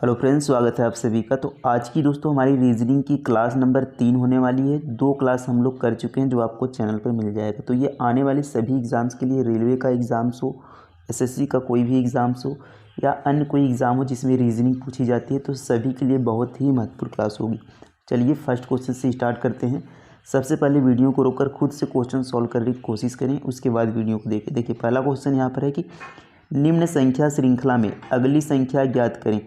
Hello friends, स्वागत है आप सभी का। तो आज की दोस्तों हमारी रीजनिंग की क्लास नंबर 3 होने वाली है। 2 क्लास हम लोग कर चुके हैं जो आपको चैनल पर मिल जाएगा। तो ये आने वाले सभी एग्ज़ाम्स के लिए, रेलवे का एग्ज़ाम्स हो, एसएससी का कोई भी एग्ज़ाम्स हो या अन्य कोई एग्ज़ाम हो जिसमें रीजनिंग पूछी जाती है, तो सभी के लिए बहुत ही महत्वपूर्ण क्लास होगी। चलिए फर्स्ट क्वेश्चन से स्टार्ट करते हैं। सबसे पहले वीडियो को रोककर खुद से क्वेश्चन सॉल्व करने की कोशिश करें, उसके बाद वीडियो को देखें। देखिए पहला क्वेश्चन यहाँ पर है कि निम्न संख्या श्रृंखला में अगली संख्या ज्ञात करें।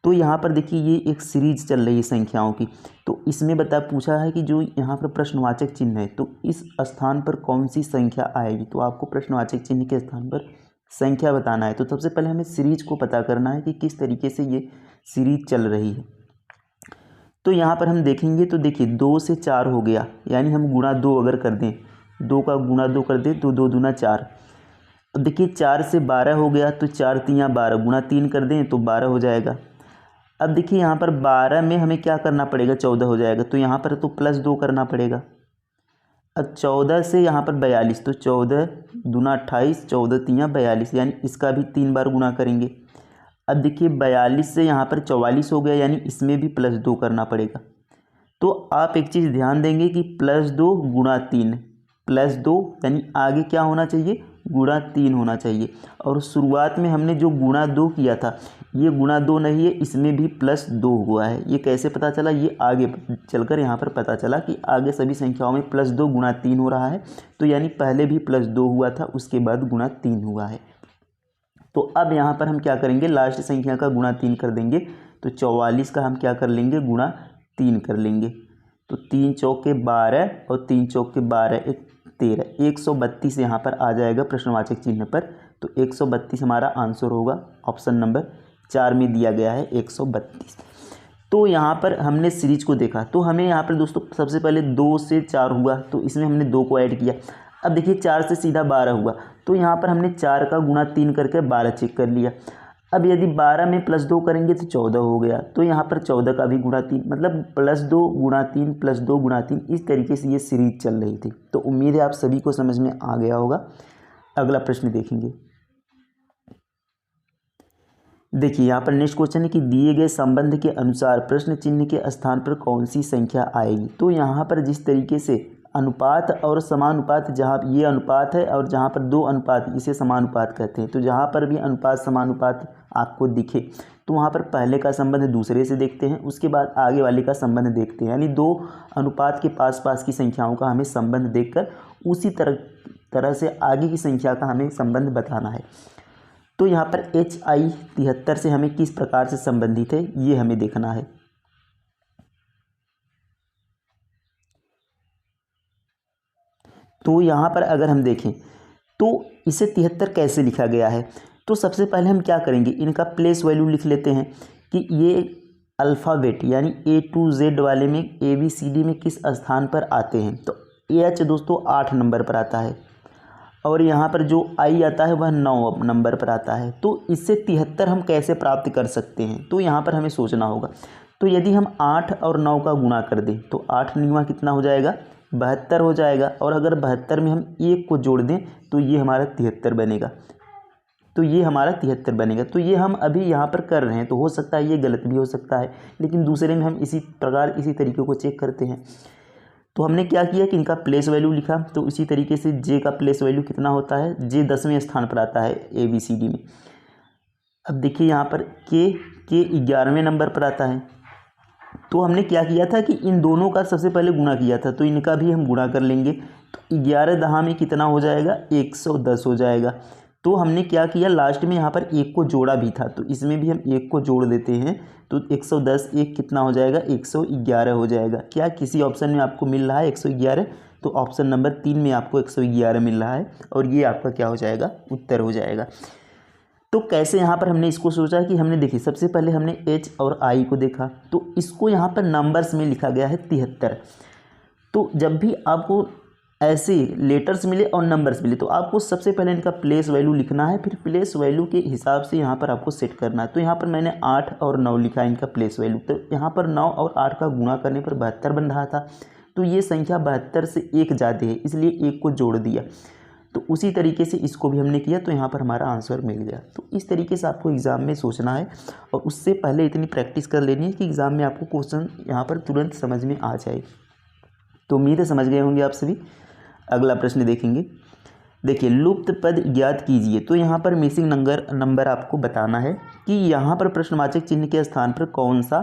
तो यहाँ पर देखिए ये एक सीरीज चल रही है संख्याओं की। तो इसमें पूछा है कि जो यहाँ पर प्रश्नवाचक चिन्ह है, तो इस स्थान पर कौन सी संख्या आएगी। तो आपको प्रश्नवाचक चिन्ह के स्थान पर संख्या बताना है। तो सबसे पहले हमें सीरीज को पता करना है कि किस तरीके से ये सीरीज चल रही है। तो यहाँ पर हम देखेंगे तो देखिए 2 से 4 हो गया, यानी हम गुणा 2 अगर कर दें, 2 का गुणा 2 कर दें तो 2 दूना 4। अब देखिए 4 से 12 हो गया, तो 4 तियाँ 12, गुणा 3 कर दें तो 12 हो जाएगा। अब देखिए यहाँ पर 12 में हमें क्या करना पड़ेगा, 14 हो जाएगा। तो यहाँ पर तो प्लस 2 करना पड़ेगा। अब 14 से यहाँ पर 42, तो 14 दूना 28, 14 तियाँ 42, यानी इसका भी 3 बार गुणा करेंगे। अब देखिए 42 से यहाँ पर 44 हो गया, यानी इसमें भी प्लस 2 करना पड़ेगा। तो आप एक चीज़ ध्यान देंगे कि प्लस 2 गुणा 3, प्लस 2 यानी आगे क्या होना चाहिए, गुणा 3 होना चाहिए। और शुरुआत में हमने जो गुणा 2 किया था, ये गुणा 2 नहीं है, इसमें भी प्लस 2 हुआ है। ये कैसे पता चला, ये आगे चलकर यहाँ पर पता चला कि आगे सभी संख्याओं में प्लस 2 गुणा 3 हो रहा है। तो यानी पहले भी प्लस 2 हुआ था, उसके बाद गुणा 3 हुआ है। तो अब यहाँ पर हम क्या करेंगे, लास्ट संख्या का गुणा 3 कर देंगे। तो 44 का हम क्या कर लेंगे, गुणा 3 कर लेंगे। तो 3 चौके 12 और 3 चौके 12 एक 13, 132 यहाँ पर आ जाएगा प्रश्नवाचक चिन्ह पर। तो 132 हमारा आंसर होगा। ऑप्शन नंबर 4 में दिया गया है 132। तो यहाँ पर हमने सीरीज को देखा, तो हमें यहाँ पर दोस्तों सबसे पहले 2 से 4 हुआ, तो इसमें हमने 2 को ऐड किया। अब देखिए 4 से सीधा 12 हुआ, तो यहाँ पर हमने 4 का गुणा 3 करके 12 चेक कर लिया। अब यदि 12 में प्लस 2 करेंगे तो 14 हो गया। तो यहाँ पर 14 का भी गुणा 3, मतलब प्लस 2 गुणा 3 प्लस 2 गुणा 3, इस तरीके से ये सीरीज चल रही थी। तो उम्मीद है आप सभी को समझ में आ गया होगा। अगला प्रश्न देखेंगे। देखिए यहाँ पर नेक्स्ट क्वेश्चन है कि दिए गए संबंध के अनुसार प्रश्न चिन्ह के स्थान पर कौन सी संख्या आएगी। तो यहाँ पर जिस तरीके से अनुपात और समानुपात, जहाँ ये अनुपात है और जहाँ पर 2 अनुपात, इसे समानुपात कहते हैं। तो जहाँ पर भी अनुपात समानुपात आपको दिखे, तो वहाँ पर पहले का संबंध दूसरे से देखते हैं, उसके बाद आगे वाले का संबंध देखते हैं। यानी 2 अनुपात के पास पास की संख्याओं का हमें संबंध देखकर उसी तरह से आगे की संख्या का हमें संबंध बताना है। तो यहाँ पर HI 73 से हमें किस प्रकार से संबंधित है, ये हमें देखना है। तो यहाँ पर अगर हम देखें तो इसे 73 कैसे लिखा गया है। तो सबसे पहले हम क्या करेंगे, इनका प्लेस वैल्यू लिख लेते हैं कि ये अल्फ़ाबेट यानी A to Z वाले में ABCD में किस स्थान पर आते हैं। तो H दोस्तों 8 नंबर पर आता है, और यहाँ पर जो I आता है वह 9 नंबर पर आता है। तो इससे 73 हम कैसे प्राप्त कर सकते हैं, तो यहाँ पर हमें सोचना होगा। तो यदि हम 8 और 9 का गुणा कर दें तो 8 निवा कितना हो जाएगा, 72 हो जाएगा। और अगर 72 में हम 1 को जोड़ दें तो ये हमारा 73 बनेगा। तो ये हमारा 73 बनेगा। तो ये हम अभी यहाँ पर कर रहे हैं, तो हो सकता है ये गलत भी हो सकता है, लेकिन दूसरे में हम इसी प्रकार इसी तरीके को चेक करते हैं। तो हमने क्या किया कि इनका प्लेस वैल्यू लिखा। तो इसी तरीके से J का प्लेस वैल्यू कितना होता है, J 10वें स्थान पर आता है ABCD में। अब देखिए यहाँ पर K 11वें नंबर पर आता है। तो हमने क्या किया था कि इन दोनों का सबसे पहले गुणा किया था, तो इनका भी हम गुणा कर लेंगे। तो 11 दहा में कितना हो जाएगा, 110 हो जाएगा। तो हमने क्या किया, लास्ट में यहाँ पर 1 को जोड़ा भी था, तो इसमें भी हम 1 को जोड़ देते हैं। तो 110 1 कितना हो जाएगा, 111 हो जाएगा। क्या किसी ऑप्शन में आपको मिल रहा है 111, तो ऑप्शन नंबर 3 में आपको 111 मिल रहा है, और ये आपका क्या हो जाएगा, उत्तर हो जाएगा। तो कैसे यहाँ पर हमने इसको सोचा कि हमने देखिए सबसे पहले हमने H और I को देखा, तो इसको यहाँ पर नंबर्स में लिखा गया है 73। तो जब भी आपको ऐसे लेटर्स मिले और नंबर्स मिले, तो आपको सबसे पहले इनका प्लेस वैल्यू लिखना है, फिर प्लेस वैल्यू के हिसाब से यहाँ पर आपको सेट करना है। तो यहाँ पर मैंने 8 और 9 लिखा है इनका प्लेस वैल्यू। तो यहाँ पर 9 और 8 का गुणा करने पर 72 बन रहा था। तो ये संख्या 72 से 1 ज़्यादा है, इसलिए 1 को जोड़ दिया। तो उसी तरीके से इसको भी हमने किया, तो यहाँ पर हमारा आंसर मिल गया। तो इस तरीके से आपको एग्ज़ाम में सोचना है और उससे पहले इतनी प्रैक्टिस कर लेनी है कि एग्ज़ाम में आपको क्वेश्चन यहाँ पर तुरंत समझ में आ जाए। तो उम्मीद है समझ गए होंगे आप सभी। अगला प्रश्न देखेंगे। देखिए, लुप्त पद ज्ञात कीजिए। तो यहाँ पर मिसिंग नंबर आपको बताना है कि यहाँ पर प्रश्नवाचक चिन्ह के स्थान पर कौन सा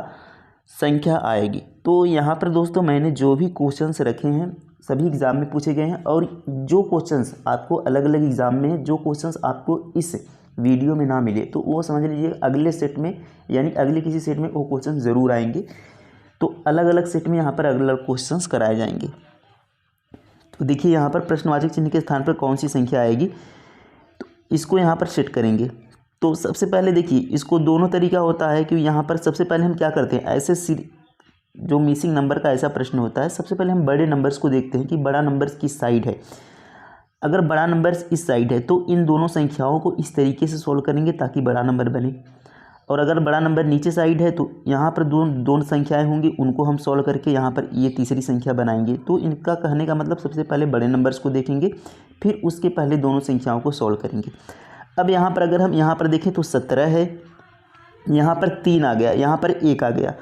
संख्या आएगी। तो यहाँ पर दोस्तों मैंने जो भी क्वेश्चंस रखे हैं सभी एग्ज़ाम में पूछे गए हैं, और जो क्वेश्चंस आपको अलग अलग एग्ज़ाम में जो क्वेश्चंस आपको इस वीडियो में ना मिले तो वो समझ लीजिए अगले सेट में, यानी अगले किसी सेट में वो क्वेश्चन ज़रूर आएंगे। तो अलग अलग सेट में यहाँ पर अलग अलग क्वेश्चंस कराए जाएंगे। तो देखिए यहाँ पर प्रश्नवाचक चिन्ह के स्थान पर कौन सी संख्या आएगी, तो इसको यहाँ पर सेट करेंगे। तो सबसे पहले देखिए, इसको दोनों तरीका होता है कि यहाँ पर सबसे पहले हम क्या करते हैं, ऐसे जो मिसिंग नंबर का ऐसा प्रश्न होता है, सबसे पहले हम बड़े नंबर्स को देखते हैं कि बड़ा नंबर्स किस साइड है। अगर बड़ा नंबर्स इस साइड है तो इन दोनों संख्याओं को इस तरीके से सॉल्व करेंगे ताकि बड़ा नंबर बने, और अगर बड़ा नंबर नीचे साइड है तो यहाँ पर दोनों संख्याएं होंगी, उनको हम सॉल्व करके यहाँ पर ये तीसरी संख्या बनाएंगे। तो इनका कहने का मतलब सबसे पहले बड़े नंबर्स को देखेंगे, फिर उसके पहले दोनों संख्याओं को सॉल्व करेंगे। अब यहाँ पर अगर हम यहाँ पर देखें तो 17 है, यहाँ पर 3 आ गया, यहाँ पर 1 आ गया।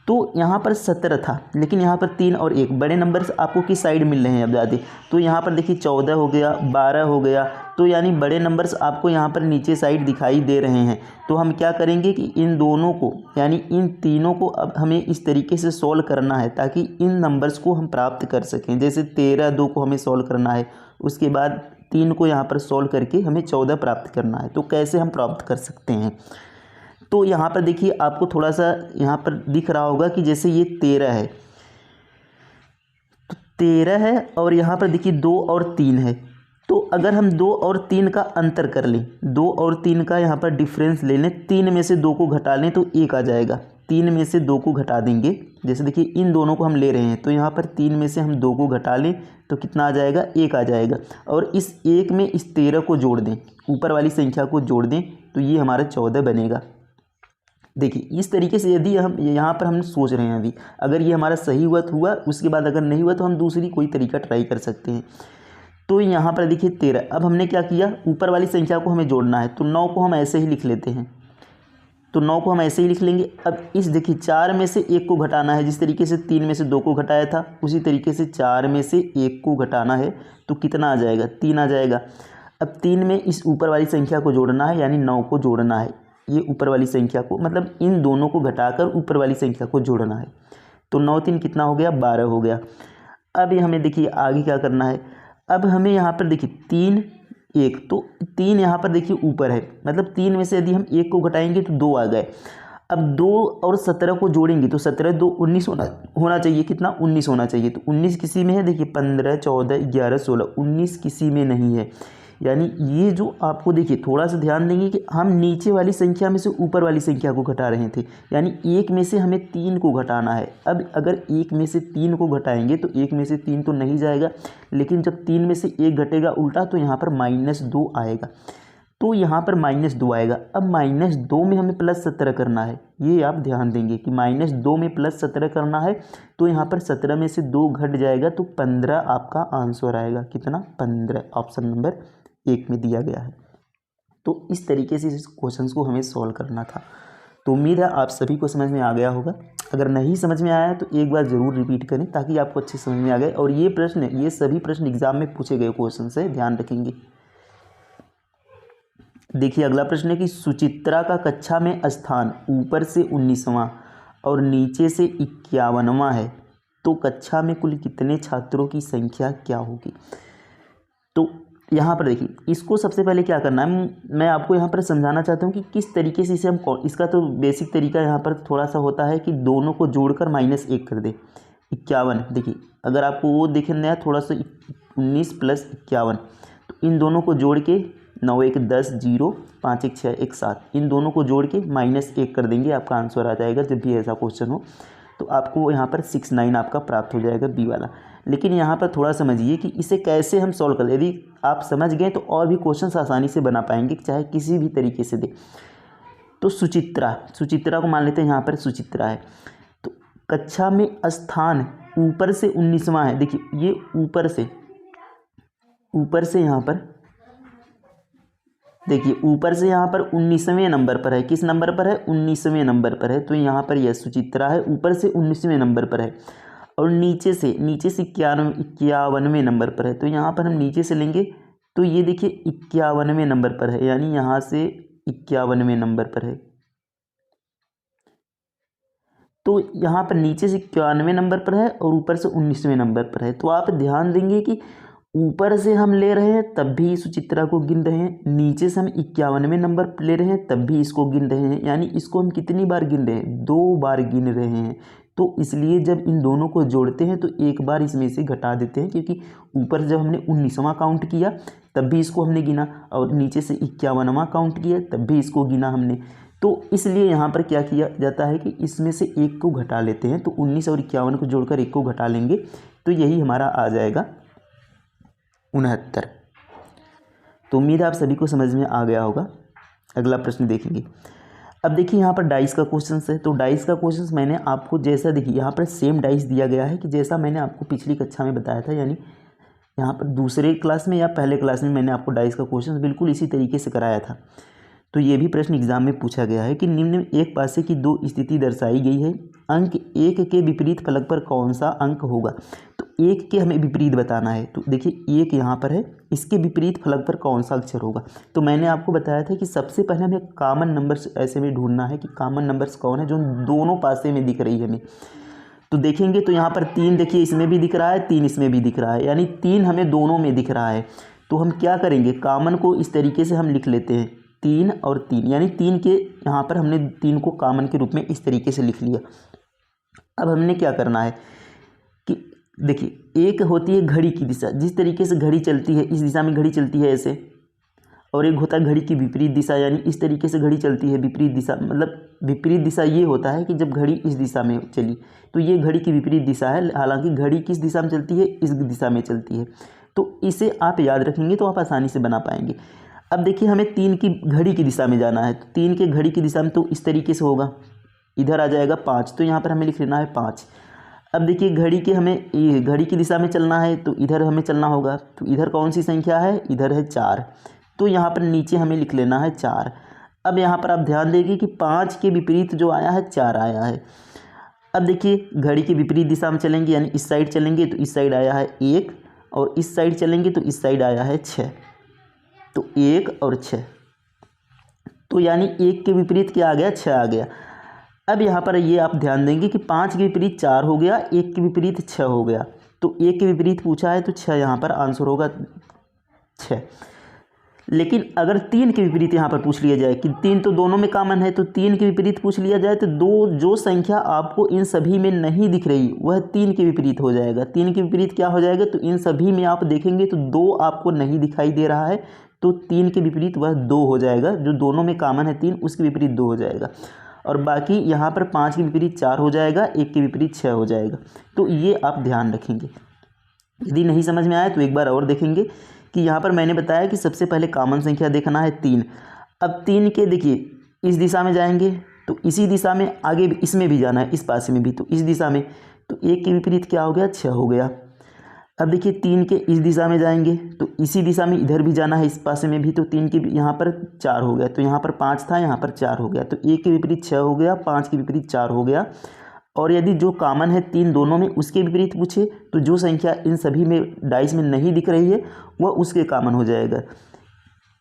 तो यहाँ पर 17 था, लेकिन यहाँ पर 3 और 1 बड़े नंबर्स आपको किस साइड मिल रहे हैं अब ज़्यादा। तो यहाँ पर देखिए 14 हो गया, 12 हो गया, तो यानी बड़े नंबर्स आपको यहाँ पर नीचे साइड दिखाई दे रहे हैं। तो हम क्या करेंगे कि इन दोनों को, यानी इन तीनों को अब हमें इस तरीके से सॉल्व करना है ताकि इन नंबर्स को हम प्राप्त कर सकें। जैसे 13 2 को हमें सॉल्व करना है, उसके बाद 3 को यहाँ पर सॉल्व करके हमें 14 प्राप्त करना है। तो कैसे हम प्राप्त कर सकते हैं, तो यहाँ पर देखिए आपको थोड़ा सा यहाँ पर दिख रहा होगा कि जैसे ये 13 है, तो 13 है और यहाँ पर देखिए 2 और 3 है। तो अगर हम 2 और 3 का अंतर कर लें, 2 और 3 का यहाँ पर डिफरेंस ले लें, 3 में से 2 को घटा लें तो 1 आ जाएगा। 3 में से 2 को घटा देंगे, जैसे देखिए इन दोनों को हम ले रहे हैं, तो यहाँ पर 3 में से हम 2 को घटा लें तो कितना आ जाएगा, 1 आ जाएगा। और इस 1 में इस 13 को जोड़ दें, ऊपर वाली संख्या को जोड़ दें, तो ये हमारा 14 बनेगा। देखिए इस तरीके से यदि हम यहाँ पर हम सोच रहे हैं, अभी अगर ये हमारा सही हुआ तो हुआ, उसके बाद अगर नहीं हुआ तो हम दूसरी कोई तरीका ट्राई कर सकते हैं। तो यहाँ पर देखिए 13, अब हमने क्या किया, ऊपर वाली संख्या को हमें जोड़ना है, तो 9 को हम ऐसे ही लिख लेते हैं। तो 9 को हम ऐसे ही लिख लेंगे। अब इस देखिए 4 में से 1 को घटाना है, जिस तरीके से 3 में से 2 को घटाया था उसी तरीके से 4 में से 1 को घटाना है, तो कितना आ जाएगा, 3 आ जाएगा। अब 3 में इस ऊपर वाली संख्या को जोड़ना है, यानी 9 को जोड़ना है, ये ऊपर वाली संख्या को, मतलब इन दोनों को घटाकर ऊपर वाली संख्या को जोड़ना है। तो 9 3 कितना हो गया, 12 हो गया। अब ये हमें देखिए आगे क्या करना है, अब हमें यहाँ पर देखिए 3 1, तो 3 यहाँ पर देखिए ऊपर है, मतलब 3 में से यदि हम 1 को घटाएंगे तो 2 आ गए। अब 2 और 17 को जोड़ेंगे तो 17 2 19 होना चाहिए, कितना, 19 होना चाहिए। तो 19 किसी में है, देखिए 15 14 11 16, 19 किसी में नहीं है। यानी ये जो आपको देखिए थोड़ा सा ध्यान देंगे कि हम नीचे वाली संख्या में से ऊपर वाली संख्या को घटा रहे थे, यानी 1 में से हमें 3 को घटाना है। अब अगर 1 में से 3 को घटाएंगे तो 1 में से 3 तो नहीं जाएगा, लेकिन जब 3 में से 1 घटेगा उल्टा तो यहाँ पर -2 आएगा। तो यहाँ पर -2 आएगा। अब -2 में हमें +17 करना है, ये आप ध्यान देंगे कि -2 में +17 करना है। तो यहाँ पर 17 में से 2 घट जाएगा तो 15 आपका आंसर आएगा, कितना, 15, ऑप्शन नंबर 1 में दिया गया है। तो इस तरीके से इस क्वेश्चन को हमें सॉल्व करना था। तो उम्मीद है आप सभी को समझ में आ गया होगा। अगर नहीं समझ में आया तो एक बार ज़रूर रिपीट करें ताकि आपको अच्छे समझ में आ गए। और ये सभी प्रश्न एग्जाम में पूछे गए क्वेश्चन से ध्यान रखेंगे। देखिए अगला प्रश्न है कि सुचित्रा का कक्षा में स्थान ऊपर से 19वां और नीचे से 51वां है, तो कक्षा में कुल कितने छात्रों की संख्या क्या होगी। तो यहाँ पर देखिए इसको सबसे पहले क्या करना है, मैं आपको यहाँ पर समझाना चाहता हूँ कि किस तरीके से इसे हम, इसका तो बेसिक तरीका यहाँ पर थोड़ा सा होता है कि दोनों को जोड़कर -1 कर दे, 51। देखिए अगर आपको वो देखना है थोड़ा सा, 19 + 51, तो इन दोनों को जोड़ के 9 1 10 0 5 1 6 1 7, इन दोनों को जोड़ के -1 कर देंगे, आपका आंसर आ जाएगा। जब भी ऐसा क्वेश्चन हो तो आपको यहाँ पर 69 आपका प्राप्त हो जाएगा, बी वाला। लेकिन यहाँ पर थोड़ा समझिए कि इसे कैसे हम सॉल्व करें। यदि आप समझ गए तो और भी क्वेश्चन आसानी से बना पाएंगे, चाहे किसी भी तरीके से दे। तो सुचित्रा को मान लेते हैं, यहाँ पर सुचित्रा है, तो कक्षा में स्थान ऊपर से 19वां है। देखिए ये ऊपर से यहाँ पर देखिए ऊपर से यहाँ पर 19वें नंबर पर है, किस नंबर पर है, 19वें नंबर पर है, तो यहाँ पर यह सुचित्रा है, ऊपर से 19वें नंबर पर है। और नीचे से 51वें नंबर पर है, तो यहाँ पर हम नीचे से लेंगे तो ये देखिए 51वें नंबर पर है, यानी यहाँ से 51वें नंबर पर है। तो यहाँ पर नीचे से 91वें नंबर पर है और ऊपर से 19वें नंबर पर है। तो आप ध्यान देंगे कि ऊपर से हम ले रहे हैं तब भी सुचित्रा को गिन रहे हैं, नीचे से हम 51वें नंबर पर ले रहे हैं तब भी इसको गिन रहे हैं, यानी इसको हम कितनी बार गिन रहे हैं, 2 बार गिन रहे हैं। तो इसलिए जब इन दोनों को जोड़ते हैं तो एक बार इसमें से घटा देते हैं, क्योंकि ऊपर जब हमने 19वां काउंट किया तब भी इसको हमने गिना और नीचे से 51वां काउंट किया तब भी इसको गिना हमने। तो इसलिए यहाँ पर क्या किया जाता है कि इसमें से एक को घटा लेते हैं। तो 19 और 51 को जोड़कर एक को घटा लेंगे तो यही हमारा आ जाएगा 69। तो उम्मीद है आप सभी को समझ में आ गया होगा। अगला प्रश्न देखेंगे। अब देखिए यहाँ पर डाइस का क्वेश्चन है। तो डाइस का क्वेश्चन मैंने आपको जैसा देखिए यहाँ पर सेम डाइस दिया गया है कि जैसा मैंने आपको पिछली कक्षा में बताया था, यानी यहाँ पर दूसरे क्लास में या पहले क्लास में मैंने आपको डाइस का क्वेश्चन बिल्कुल इसी तरीके से कराया था। तो ये भी प्रश्न एग्जाम में पूछा गया है कि निम्न में एक पासे की 2 स्थिति दर्शाई गई है, अंक 1 के विपरीत फलक पर कौन सा अंक होगा। तो 1 के हमें विपरीत बताना है। तो देखिए 1 यहाँ पर है, इसके विपरीत फलक पर कौन सा अक्षर होगा। तो मैंने आपको बताया था कि सबसे पहले हमें कॉमन नंबर्स ऐसे में ढूंढना है कि कॉमन नंबर्स कौन है जो दोनों पासे में दिख रही है हमें। तो देखेंगे तो यहाँ पर 3 देखिए इसमें भी दिख रहा है, 3 इसमें भी दिख रहा है, यानी 3 हमें दोनों में दिख रहा है। तो हम क्या करेंगे, कॉमन को इस तरीके से हम लिख लेते हैं 3 और 3, यानी 3 के यहाँ पर हमने 3 को कॉमन के रूप में इस तरीके से लिख लिया। अब हमने क्या करना है कि देखिए एक होती है घड़ी की दिशा, जिस तरीके से घड़ी चलती है इस दिशा में घड़ी चलती है ऐसे, और एक होता है घड़ी की विपरीत दिशा, यानी इस तरीके से घड़ी चलती है विपरीत दिशा। मतलब विपरीत दिशा ये होता है कि जब घड़ी इस दिशा में चली तो ये घड़ी की विपरीत दिशा है, हालांकि घड़ी किस दिशा में चलती है, इस दिशा में चलती है। तो इसे आप याद रखेंगे तो आप आसानी से बना पाएंगे। अब देखिए हमें 3 की घड़ी की दिशा में जाना है, तो 3 के घड़ी की दिशा में तो इस तरीके से होगा, इधर आ जाएगा 5, तो यहाँ पर हमें लिख लेना है 5। अब देखिए घड़ी के हमें घड़ी की दिशा में चलना है तो इधर हमें चलना होगा, तो इधर कौन सी संख्या है, इधर है 4, तो यहाँ पर नीचे हमें लिख लेना है 4। अब यहाँ पर आप ध्यान देंगे कि 5 के विपरीत जो आया है 4 आया है। अब देखिए घड़ी की विपरीत दिशा में चलेंगे, यानी इस साइड चलेंगे तो इस साइड आया है 1, और इस साइड चलेंगे तो इस साइड आया है 6, तो 1 और 6, तो यानी 1 के विपरीत क्या आ गया, 6 आ गया। अब यहाँ पर ये आप ध्यान देंगे कि 5 के विपरीत 4 हो गया, 1 के विपरीत 6 हो गया, तो 1 के विपरीत पूछा है तो 6 यहाँ पर आंसर होगा 6। लेकिन अगर 3 के विपरीत यहाँ पर पूछ लिया जाए कि 3 तो दोनों में कॉमन है, तो 3 के विपरीत पूछ लिया जाए तो जो संख्या आपको इन सभी में नहीं दिख रही वह 3 के विपरीत हो जाएगा। 3 के विपरीत क्या हो जाएगा, तो इन सभी में आप देखेंगे तो 2 आपको नहीं दिखाई दे रहा है, तो 3 के विपरीत वह 2 हो जाएगा, जो दोनों में कॉमन है 3 उसके विपरीत 2 हो जाएगा। और बाकी यहाँ पर 5 के विपरीत 4 हो जाएगा, 1 के विपरीत 6 हो जाएगा। तो ये आप ध्यान रखेंगे। यदि नहीं समझ में आया तो एक बार और देखेंगे कि यहाँ पर मैंने बताया कि सबसे पहले कॉमन संख्या देखना है 3। अब 3 के देखिए इस दिशा में जाएंगे तो इसी दिशा में आगे इसमें भी जाना है, इस पासे में भी, तो इस दिशा में, तो 1 के विपरीत क्या हो गया, 6 हो गया। अब देखिए 3 के इस दिशा में जाएंगे तो इसी दिशा में इधर भी जाना है, इस पासे में भी, तो 3 के यहाँ पर 4 हो गया, तो यहाँ पर 5 था, यहाँ पर 4 हो गया, तो 1 के विपरीत 6 हो गया, 5 के विपरीत 4 हो गया। और यदि जो कॉमन है 3 दोनों में उसके विपरीत पूछे तो जो संख्या इन सभी में डाइस में नहीं दिख रही है वह उसके कॉमन हो जाएगा।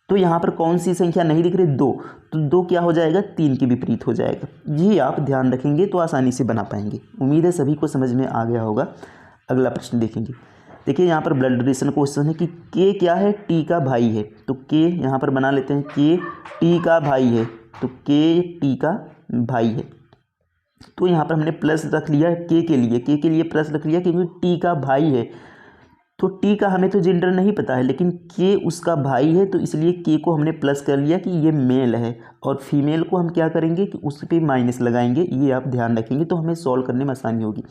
तो यहाँ पर कौन सी संख्या नहीं दिख रही, 2, तो 2 क्या हो जाएगा, 3 के विपरीत हो जाएगा। ये आप ध्यान रखेंगे तो आसानी से बना पाएंगे। उम्मीद है सभी को समझ में आ गया होगा। अगला प्रश्न देखेंगे। देखिए यहाँ पर ब्लड रिलेशन क्वेश्चन है कि के क्या है, टी का भाई है, तो के यहाँ पर बना लेते हैं, के टी का भाई है, तो के टी का भाई है। तो यहाँ पर हमने प्लस रख लिया के लिए प्लस रख लिया क्योंकि टी का भाई है। तो टी का हमें तो जेंडर नहीं पता है, लेकिन के उसका भाई है, तो इसलिए के को हमने प्लस कर लिया कि ये मेल है, और फीमेल को हम क्या करेंगे कि उस पर माइनस लगाएंगे। ये आप ध्यान रखेंगे तो हमें सॉल्व करने में आसानी होगी।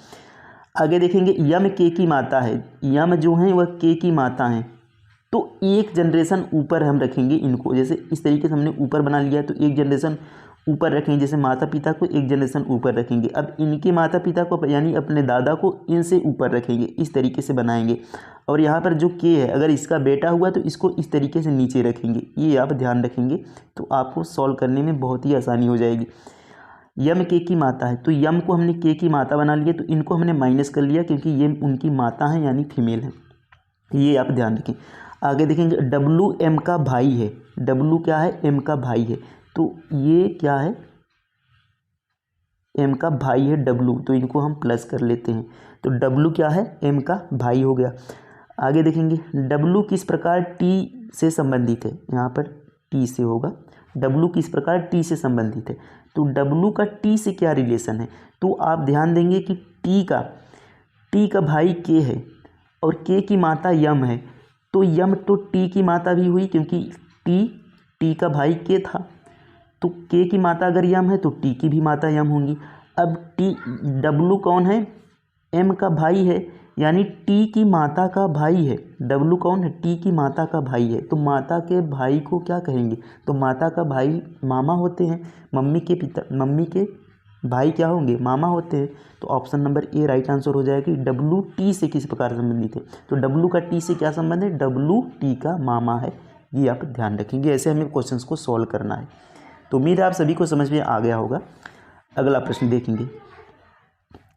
आगे देखेंगे यम के की माता है, यम जो है वह के की माता हैं, तो एक जनरेशन ऊपर हम रखेंगे इनको, जैसे इस तरीके से हमने ऊपर बना लिया, तो एक जनरेशन ऊपर रखेंगे, जैसे माता पिता को एक जनरेशन ऊपर रखेंगे, अब इनके माता पिता को यानी अपने दादा को इनसे ऊपर रखेंगे, इस तरीके से बनाएंगे। और यहाँ पर जो के है अगर इसका बेटा हुआ तो इसको इस तरीके से नीचे रखेंगे, ये आप ध्यान रखेंगे तो आपको सॉल्व करने में बहुत ही आसानी हो जाएगी। यम के की माता है तो यम को हमने के की माता बना लिया, तो इनको हमने माइनस कर लिया क्योंकि ये उनकी माता है यानी फीमेल है, ये आप ध्यान रखें। आगे देखेंगे डब्लू एम का भाई है, डब्लू क्या है, एम का भाई है, तो ये क्या है, एम का भाई है डब्लू, तो इनको हम प्लस कर लेते हैं, तो डब्लू क्या है, एम का भाई हो गया। आगे देखेंगे डब्लू किस प्रकार टी से संबंधित है, यहाँ पर टी से होगा, डब्लू किस प्रकार टी से संबंधित है, तो डब्लू का टी से क्या रिलेशन है, तो आप ध्यान देंगे कि टी का भाई के है और के की माता यम है, तो यम तो टी की माता भी हुई क्योंकि टी का भाई के था, तो के की माता अगर यम है तो टी की भी माता यम होंगी। अब डब्लू कौन है, एम का भाई है यानी टी की माता का भाई है, डब्लू कौन है, टी की माता का भाई है, तो माता के भाई को क्या कहेंगे, तो माता का भाई मामा होते हैं, मम्मी के भाई क्या होंगे, मामा होते हैं, तो option number A right answer हो जाएगा कि डब्लू टी से किस प्रकार संबंधित है, तो डब्लू का टी से क्या संबंध है, डब्लू टी का मामा है, ये आप ध्यान रखेंगे। ऐसे हमें क्वेश्चंस को सॉल्व करना है। तो उम्मीद है आप सभी को समझ में आ गया होगा। अगला प्रश्न देखेंगे।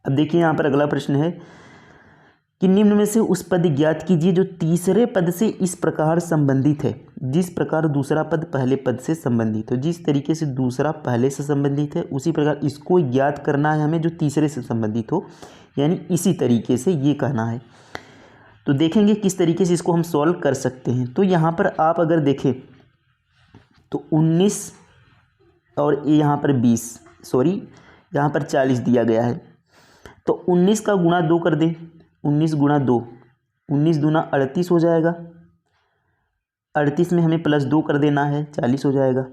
अब देखिए यहाँ पर अगला प्रश्न है कि निम्न में से उस पद ज्ञात कीजिए जो तीसरे पद से इस प्रकार संबंधित है, जिस प्रकार दूसरा पद पहले पद से संबंधित हो, जिस तरीके से दूसरा पहले से संबंधित है उसी प्रकार इसको ज्ञात करना है हमें जो तीसरे से संबंधित हो, यानी इसी तरीके से ये कहना है। तो देखेंगे किस तरीके से इसको हम सॉल्व कर सकते हैं। तो यहाँ पर आप अगर देखें तो 19 और यहाँ पर 20 यहाँ पर 40 दिया गया है, तो 19 का गुणा 2 कर दें, 19 गुणा 2, 19 दूना 38 हो जाएगा, 38 में हमें प्लस 2 कर देना है, 40 हो जाएगा।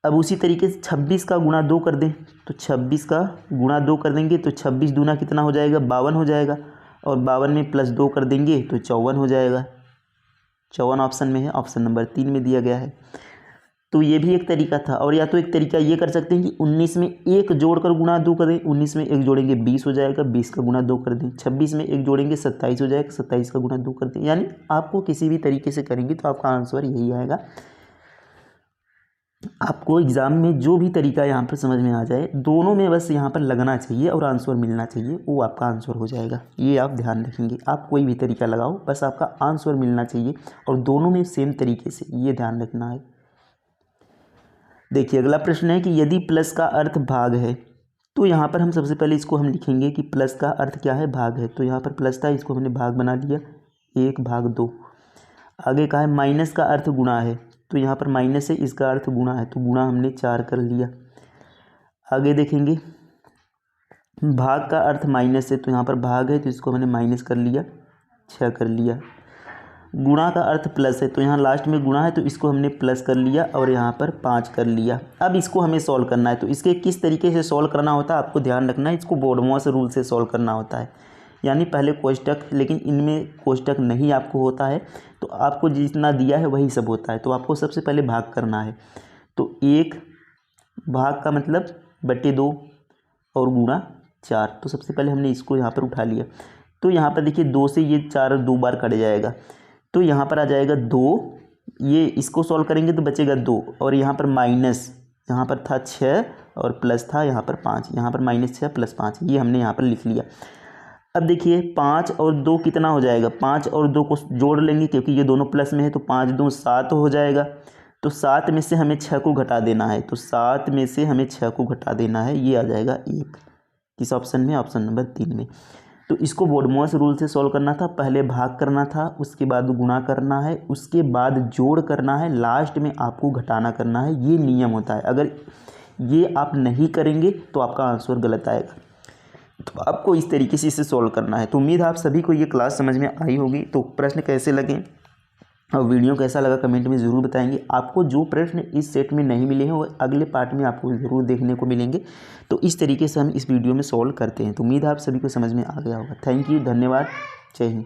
अब उसी तरीके से 26 का गुणा 2 कर दें, तो 26 का गुणा 2 कर देंगे तो 26 दूना कितना हो जाएगा, 52 हो जाएगा, और 52 में प्लस 2 कर देंगे तो 54 हो जाएगा। 54 ऑप्शन में है, ऑप्शन नंबर 3 में दिया गया है। तो ये भी एक तरीका था, और या तो एक तरीका ये कर सकते हैं कि 19 में 1 जोड़कर गुणा 2 करें, 19 में 1 जोड़ेंगे 20 हो जाएगा, 20 का गुणा 2 कर दें, 26 में 1 जोड़ेंगे 27 हो जाएगा, 27 का गुणा 2 कर दें, यानी आपको किसी भी तरीके से करेंगे तो आपका आंसर यही आएगा। आपको एग्ज़ाम में जो भी तरीका यहाँ पर समझ में आ जाए, दोनों में बस यहाँ पर लगना चाहिए और आंसर मिलना चाहिए, वो आपका आंसर हो जाएगा। ये आप ध्यान रखेंगे, आप कोई भी तरीका लगाओ बस आपका आंसर मिलना चाहिए और दोनों में सेम तरीके से, ये ध्यान रखना है। देखिए अगला प्रश्न है कि यदि प्लस का अर्थ भाग है, तो यहाँ पर हम सबसे पहले इसको हम लिखेंगे कि प्लस का अर्थ क्या है, भाग है, तो यहाँ पर प्लस था, इसको हमने भाग बना लिया, 1/2। आगे कहा है माइनस का अर्थ गुणा है, तो यहाँ पर माइनस है, इसका अर्थ गुणा है, तो गुणा हमने 4 कर लिया। आगे देखेंगे भाग का अर्थ माइनस है, तो यहाँ पर भाग है तो इसको हमने माइनस कर लिया, 6 कर लिया। गुणा का अर्थ प्लस है, तो यहाँ लास्ट में गुणा है तो इसको हमने प्लस कर लिया और यहाँ पर 5 कर लिया। अब इसको हमें सॉल्व करना है, तो इसके किस तरीके से सॉल्व करना होता है आपको ध्यान रखना है, इसको बोडमॉस रूल से सॉल्व करना होता है, यानी पहले कोष्टक, लेकिन इनमें कोष्टक नहीं आपको होता है, तो आपको जितना दिया है वही सब होता है। तो आपको सबसे पहले भाग करना है, तो 1 भाग का मतलब बटे 2 और गुणा 4, तो सबसे पहले हमने इसको यहाँ पर उठा लिया। तो यहाँ पर देखिए 2 से ये 4 2 बार कट जाएगा, तो यहाँ पर आ जाएगा 2, ये इसको सॉल्व करेंगे तो बचेगा 2, और यहाँ पर माइनस, यहाँ पर था 6 और प्लस था यहाँ पर 5, यहाँ पर -6 + 5, ये हमने यहाँ पर लिख लिया। अब देखिए 5 और 2 कितना हो जाएगा, 5 और 2 को जोड़ लेंगे क्योंकि ये दोनों प्लस में है, तो 5 2 7 हो जाएगा, तो 7 में से हमें 6 को घटा देना है, तो 7 में से हमें 6 को घटा देना है, ये आ जाएगा 1। किस ऑप्शन में, ऑप्शन नंबर 3 में। तो इसको बोडमॉस रूल से सॉल्व करना था, पहले भाग करना था, उसके बाद गुणा करना है, उसके बाद जोड़ करना है, लास्ट में आपको घटाना करना है, ये नियम होता है। अगर ये आप नहीं करेंगे तो आपका आंसर गलत आएगा, तो आपको इस तरीके से इसे सॉल्व करना है। तो उम्मीद है आप सभी को ये क्लास समझ में आई होगी। तो प्रश्न कैसे लगे और वीडियो कैसा लगा कमेंट में ज़रूर बताएंगे। आपको जो प्रश्न इस सेट में नहीं मिले हैं वो अगले पार्ट में आपको ज़रूर देखने को मिलेंगे। तो इस तरीके से हम इस वीडियो में सॉल्व करते हैं। तो उम्मीद है आप सभी को समझ में आ गया होगा। थैंक यू, धन्यवाद, जय हिंद।